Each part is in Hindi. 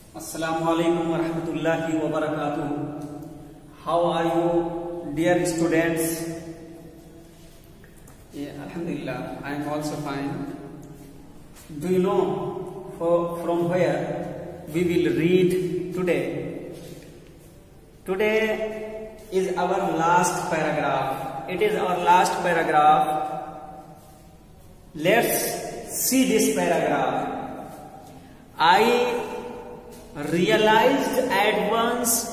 Assalamualaikum warahmatullahi wabarakatuh. How are you, dear students? Alhamdulillah, I am also fine. Do you know from where we will read today? Today is our last paragraph. It is our last paragraph. Let's see this paragraph. I realized at once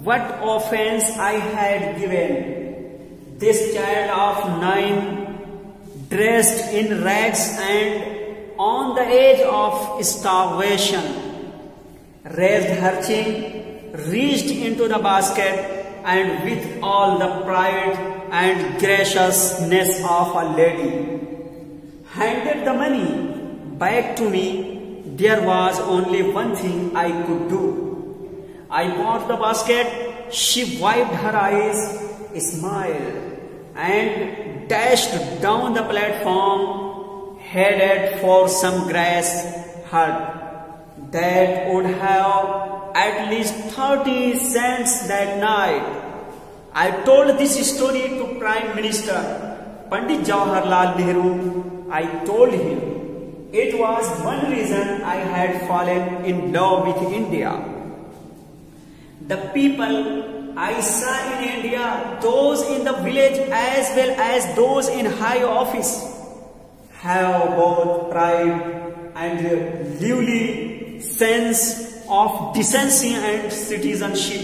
what offense I had given this child of 9, dressed in rags and on the edge of starvation. Raised her chin, reached into the basket, and with all the pride and graciousness of a lady, handed the money back to me. There was only one thing I could do. I bought the basket. She wiped her eyes, smiled, and dashed down the platform, headed for some grass hut that would have at least 30 cents that night. I told this story to Prime Minister Pandit Jawaharlal Nehru. I told him it was one reason I had fallen in love with India. The people I saw in India, those in the village as well as those in high office, have both pride and lively sense of decency and citizenship.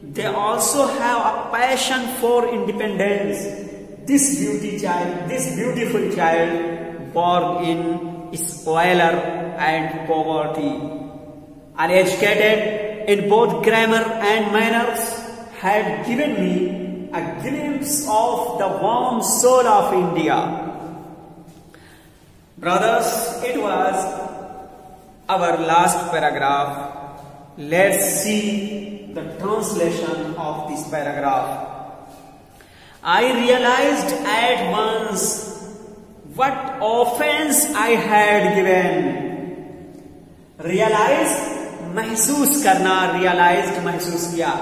They also have a passion for independence. This beautiful child, born in squalor and poverty, uneducated in both grammar and manners, had given me a glimpse of the warm soul of India. Brothers, it was our last paragraph. Let's see the translation of this paragraph. I realized at once what offense I had given. Realize, महसूस करना, realized महसूस किया.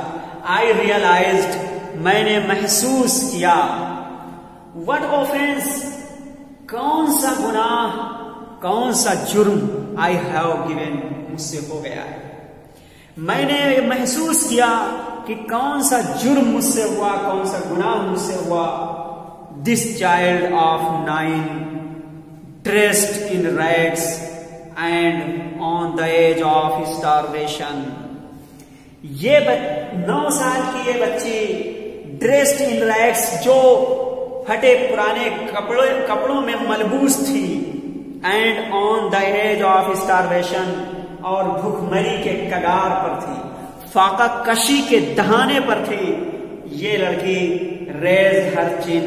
I realized, मैंने महसूस किया. What offense, कौन सा गुनाह, कौन सा जुर्म I have given, मुझसे हो गया है. मैंने महसूस किया कि कौन सा जुर्म मुझसे हुआ, कौन सा गुनाह मुझसे हुआ. This child of 9, dressed in rags and on the edge of starvation. ये 9 साल की ये बच्ची dressed in rags, जो फटे पुराने कपड़ों में मलबूस थी, and on the edge of starvation, और भूखमरी के कगार पर थी, फाका कशी के दहाने पर थी. ये लड़की रेज हर चिन,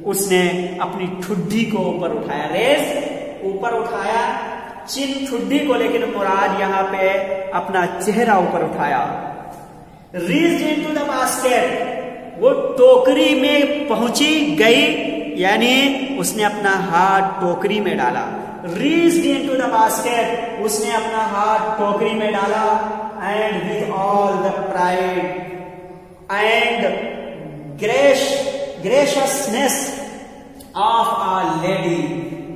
उसने अपनी ठुड्डी को ऊपर उठाया. रेज ऊपर उठाया, चिन ठुड्डी को, लेकिन मुराद यहाँ पे अपना चेहरा ऊपर उठाया. रीच्ड इनटू द बास्केट, वो टोकरी में पहुंची गई, यानी उसने अपना हाथ टोकरी में डाला. रीच्ड इनटू द बास्केट, उसने अपना हाथ टोकरी में डाला. And with all the pride and graciousness of a lady,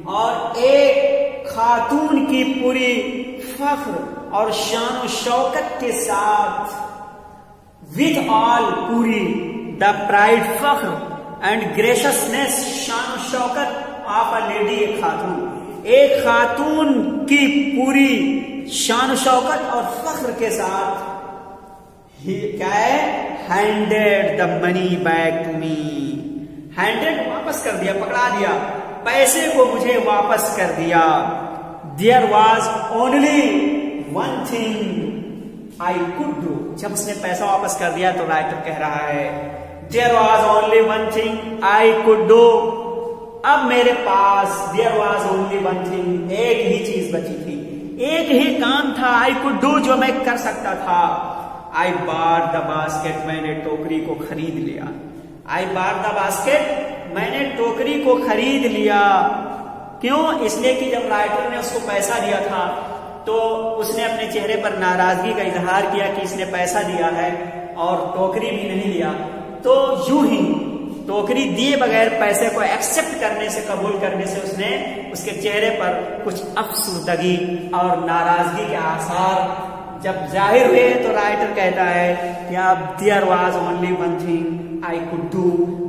और एक खातून की पूरी फख्र और शान शौकत के साथ, विद ऑल, पूरी, द प्राइड, फख्र, एंड ग्रेशियसनेस, शान शौकत ऑफ अ लेडी, एक खातून की पूरी शान शौकत और फख्र के साथ, क्या है, handed the money back to me. Handed, वापस कर दिया, पकड़ा दिया, पैसे को मुझे वापस कर दिया. There was only one thing I could do. जब उसने पैसा वापस कर दिया तो राइटर कह रहा है, there was only one thing I could do. अब मेरे पास, there was only one thing, एक ही चीज बची थी, एक ही काम था, आई कुड डू, जो मैं कर सकता था. आई बार द बास्केट, मैंने टोकरी को खरीद लिया. आई बार द बास्केट, मैंने टोकरी को खरीद लिया. क्यों? इसलिए कि जब राइटर ने उसको पैसा दिया था तो उसने अपने चेहरे पर नाराजगी का इजहार किया कि इसने पैसा दिया है और टोकरी भी नहीं लिया। तो यूं ही टोकरी दिए बगैर पैसे को एक्सेप्ट करने से, कबूल करने से उसने उसके चेहरे पर कुछ अफसुर्दगी और नाराजगी के आसार जब जाहिर हुए तो राइटर कहता है कि अब there was only one thing I could do.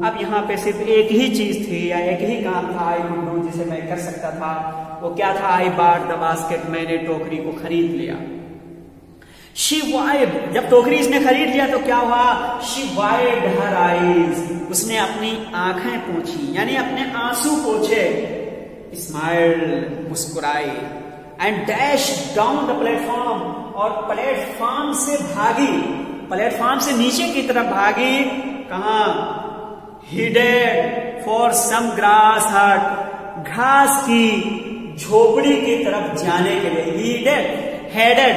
अब यहाँ पे सिर्फ एक ही चीज थी या एक ही काम था आई कुड डू जिसे मैं कर सकता था। वो क्या था? आई बॉट द बास्केट, मैंने टोकरी को खरीद लिया। शी वाइड, जब टोकरी इसने खरीद लिया तो क्या हुआ? शी वाइड हर आईज, उसने अपनी आंखें पोंछी यानी अपने आंसू पोंछे। स्माइल, मुस्कुराई। And dash down the platform, और प्लेटफॉर्म से भागी, प्लेटफॉर्म से नीचे की तरफ भागी। कहा? headed फॉर सम ग्रास हट, घास की झोपड़ी की तरफ जाने के लिए। हेडेड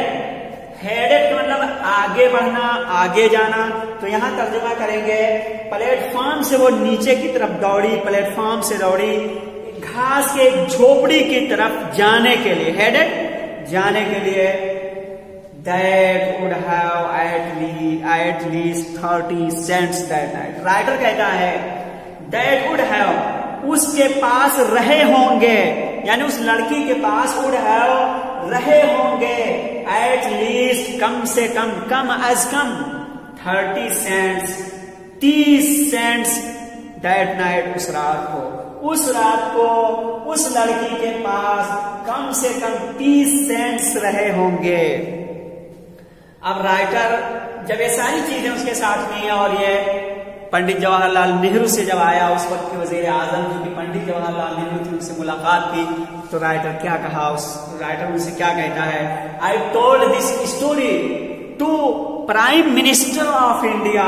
का मतलब आगे बढ़ना, आगे जाना। तो यहां तर्जुमा करेंगे प्लेटफॉर्म से वो नीचे की तरफ दौड़ी, प्लेटफॉर्म से दौड़ी घास के झोपड़ी की तरफ जाने के लिए। हेडेड जाने के लिए। That would have at least 30 cents that night. Writer कहता है that would have, उसके पास रहे होंगे, यानी उस लड़की के पास would have रहे होंगे at least, कम से कम, कम as come 30 cents, 30 cents that night, उस रात को उस लड़की के पास कम से कम 30 सेंट्स रहे होंगे। अब राइटर जब ये सारी चीजें उसके साथ में है और ये पंडित जवाहरलाल नेहरू से जब आया, उस वक्त के वजीर आजम जो कि पंडित जवाहरलाल नेहरू थी, उनसे मुलाकात की, तो राइटर क्या कहा? राइटर उनसे क्या कहता है? I told this story to prime minister of India,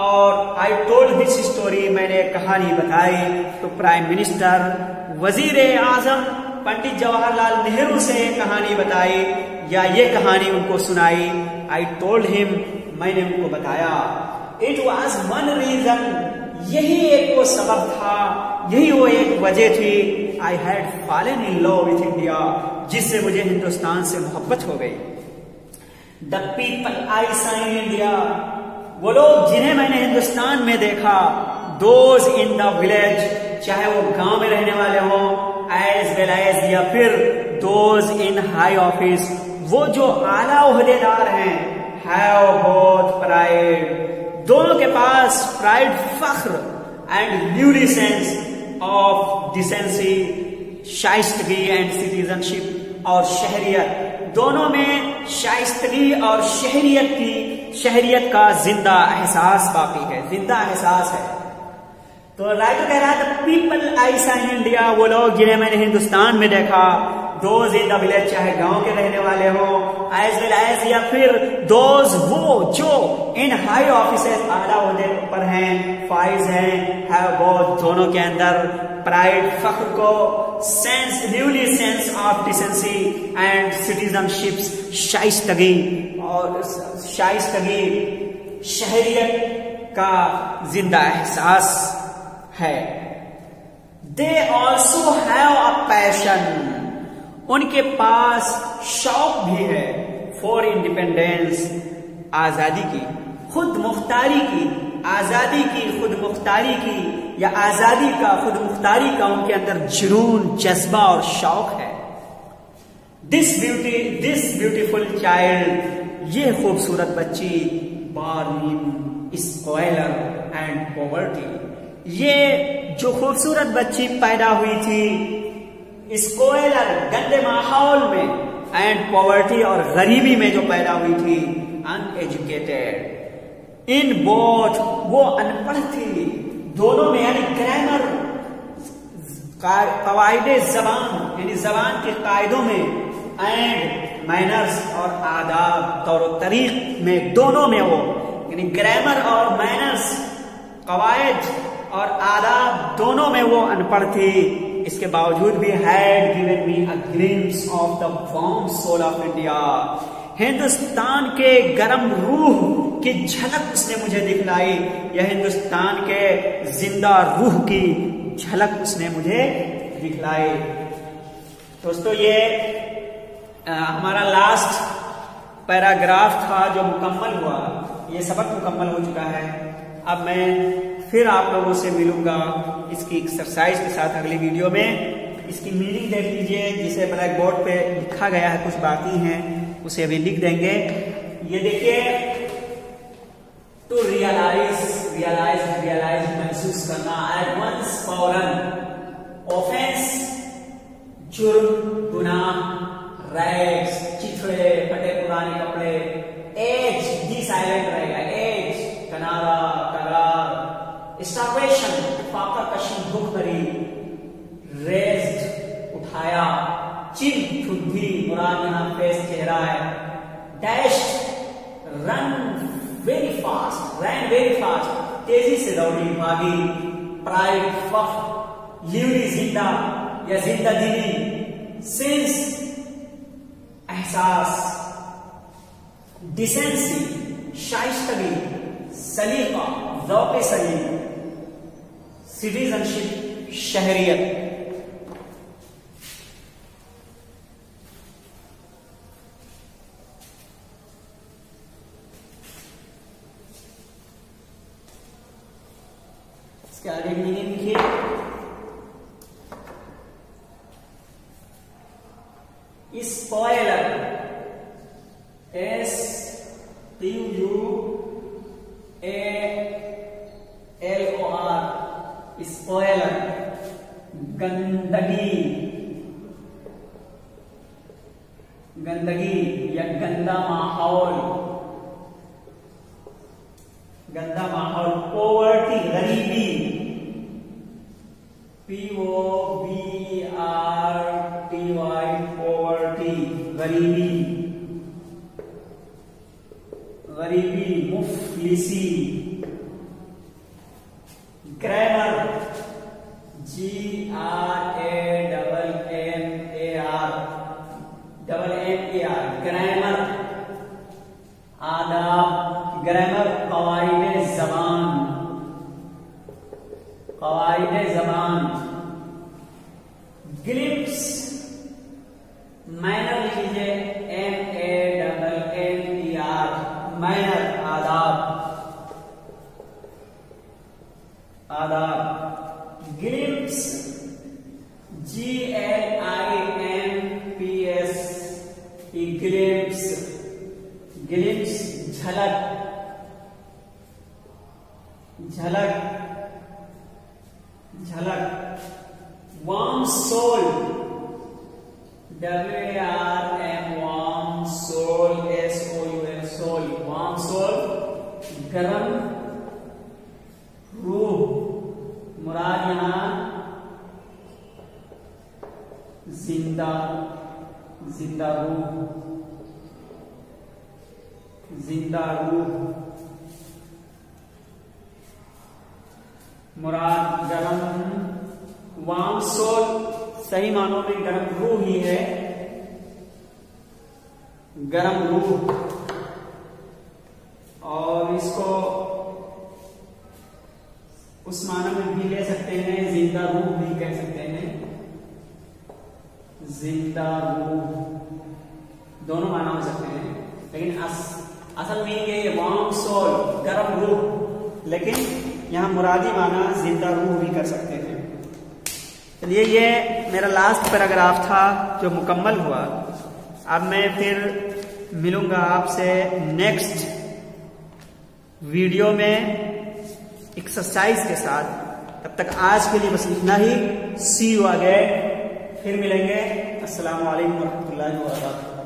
और आई टोल्ड दिस स्टोरी, मैंने कहानी बताई तो प्राइम मिनिस्टर, वजीर आजम पंडित जवाहरलाल नेहरू से कहानी बताई या ये कहानी उनको सुनाई। आई टोल्ड हिम, मैंने उनको बताया। इट वॉज वन रीजन, यही एक वो सबब था, यही वो एक वजह थी। I had fallen in love with India, जिससे मुझे हिंदुस्तान से मोहब्बत हो गई। द पीपल आई सा इन इंडिया, वो लोग जिन्हें मैंने हिंदुस्तान में देखा, दोज इन द विलेज, चाहे वो गांव में रहने वाले हों, एज वेल एज, या फिर दोज इन हाई ऑफिस, वो जो आला ओहदेदार हैं, हैव बोथ प्राइड, दोनों के पास प्राइड, फख्र, and duly sense of decency, शाइस्तगी एंड सिटीजनशिप, और शहरियत, दोनों में शाइस्तगी और शहरियत का जिंदा एहसास बाकी है, जिंदा एहसास है। तो राइटर कह रहा था पीपल आई सा इन इंडिया, वो लोग जिन्हें मैंने हिंदुस्तान में देखा, दोज इन द विलेज, चाहे गांव के रहने वाले हो, एज वेल एज, या फिर दोज, वो जो इन हाई ऑफिसेस, आला ओहदे पर हैं, फाइज हैं, हैव बोथ, दोनों के अंदर प्राइड, फख्र को, sense, newly sense of decency and citizenships, शाइस्तगी, और शाइस्तगी, शहरियत का जिंदा एहसास है। They also have a passion, उनके पास शौक भी है, फॉर इंडिपेंडेंस, आजादी की, खुद मुख्तारी की, आजादी की, खुद मुख्तारी की, या आजादी का, खुद मुख्तारी का उनके अंदर जुनून, जज्बा और शौक है। दिस ब्यूटीफुल चाइल्ड, ये खूबसूरत बच्ची, born in square and poverty, ये जो खूबसूरत बच्ची पैदा हुई थी स्क्वायर, गंदे माहौल में, एंड पॉवर्टी, और गरीबी में जो पैदा हुई थी, अनएजुकेटेड, इन बोथ, वो अनपढ़ थी, दोनों में, यानी ग्रामर, कवायदे जबान, यानी जबान के कायदों में, एंड मैनर्स, और आदाब, तौर तरीक में, दोनों में वो, यानी ग्रामर और मैनर्स, कवायद और आदाब, दोनों में वो अनपढ़ थी। इसके बावजूद भी had given me a glimpse of the warm soul of India, Hindustan के गर्म रूह की झलक उसने मुझे दिखलाई, या हिंदुस्तान के जिंदा रूह की झलक उसने मुझे दिखलाई। दोस्तों, ये हमारा लास्ट पैराग्राफ था जो मुकम्मल हुआ, ये सबक मुकम्मल हो चुका है। अब मैं फिर आप लोगों से मिलूंगा इसकी एक्सरसाइज के साथ अगली वीडियो में। इसकी मीनिंग देख लीजिए, जिसे ब्लैक बोर्ड पे लिखा गया है, कुछ बातें हैं उसे अभी लिख देंगे। ये देखिए, टू रियलाइज महसूस करना, एट वंस फौरन, ऑफेंस जुर्म गुनाह, रैग्स चिथड़े फटे पुराने कपड़े, एज डी साइलेंट रहेगा, एज कनारा करार, स्टार्वेशन फाका कशी भूख मरी, रेज्ड उठाया, चिल ठुड्डी मुराद यहां फेस चेहरा है, डैश्ड रन वेरी फास्ट, रैन वेरी फास्ट तेजी से दौड़ी भागी, प्राइड फख लिवली जिंदा या जिंदा दिली, सेंस एहसास, डिसेंसी शाइस्तगी, सलीका ज़ौक़ सलीम, सिटीजनशिप शहरियत। इसके आगे मीनिंग लिखिए, स्पॉइलर, SPUALOR, स्पॉइलर, गंदगी, गंदगी या गंदा माहौल, गंदा माहौल, पॉवर्टी गरीबी, POVERTY पॉवर्टी गरीबी, गरीबी, मुफलिसी, ग्रामर, GRAMMAR, ग्रामर, आदाब, ग्रामर कवाइदे ज़बान, कवाइदे ज़बान, ग्लिम्स, मैनर लीजिए, MANNER, मैनर आदाब, आदाब, ग्लिम्स, GLIMPS, ग्लिम्स, ग्लिम्स झलक, झलक, झलक, warm soul, WARM warm soul, SOUL soul, warm soul, गरम रूह, मुराद यहां जिंदा, जिंदा रूह, जिंदा रूह, मुराद गरम, वार्म सोल सही मानों में गरम रूह ही है, गरम रूह, और इसको उस माना में भी ले सकते हैं, जिंदा रूह भी कह सकते हैं, जिंदा रूह, दोनों माना हो सकते हैं, लेकिन असल में ये वार्म सोल गरम रूह, लेकिन यहां मुरादी माना जिंदा रूह भी कर सकते हैं। चलिए, ये मेरा लास्ट पैराग्राफ था जो मुकम्मल हुआ। अब मैं फिर मिलूंगा आपसे नेक्स्ट वीडियो में एक्सरसाइज के साथ। तब तक आज के लिए बस इतना ही। सी यू अगेन, फिर मिलेंगे। अस्सलाम वालेकुम रहमतुल्लाहि व बरकातुहू।